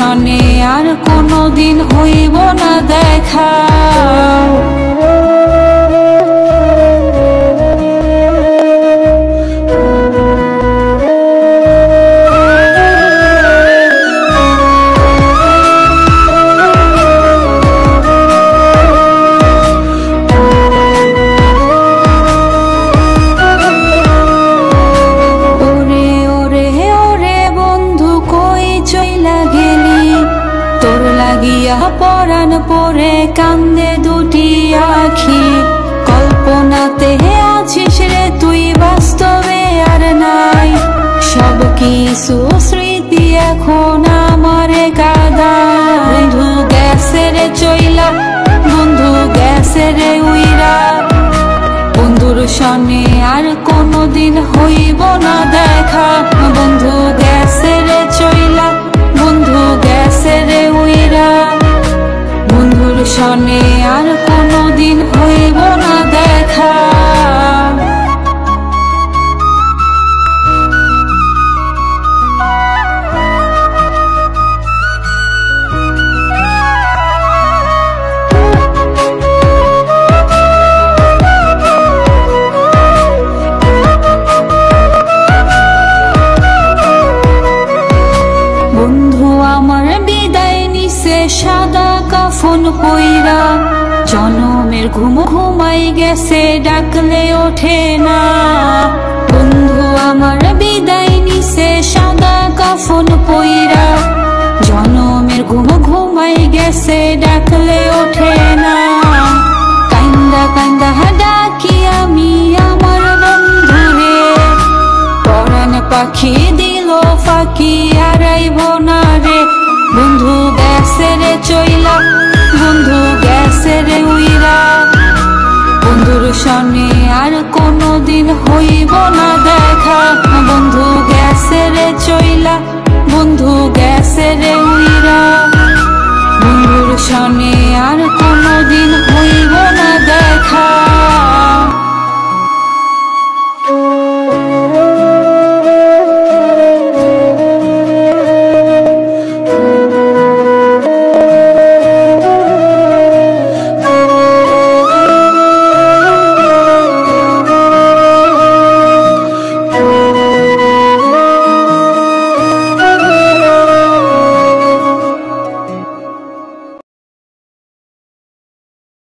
সনে আর কোনোদিন হইব না দেখা। পরাণ পরে কান্দে দুটি আখি, কল্পনাতে আছিস রে তুই, বাস্তবে আর নাই। সব কিছু স্মৃতি এখন আমারে কাঁদায়। বন্ধু গেছে রে চইলা, বন্ধু গেছে রে উইরা, বন্ধুর সনে আর কোনোদিন হইব না দেখা। বন্ধু গেছে রে চইলা, বন্ধু গেছে রে উইরা, বন্ধুর সনে আর কোনোদিন হইব না দেখা। বন্ধু আমার বিদায় নিছে সাদা কাফন পইরা, জনমের ঘুম ঘুমাই গেছে ডাকলে ওঠে না। বন্ধু আমার বিদায় নিছে সাদা কাফন পইরা, জনমের ঘুম ঘুমাই গেছে ডাকলে ওঠে না। কান্দা কান্দা ডাকি আমি আমার বন্ধুরে, পরাণ পাখি দিল ফাঁকি আরাইব না রে। বন্ধু গেছে রে চইলা, বন্ধু গেছে রে উইরা, বন্ধুর সনে আর কোনোদিন হইব না দেখা। বন্ধু গেছে রে চইলা, বন্ধু গেছে রে উইরা, বন্ধুর সনে আর কোনোদিন হইব না দেখা।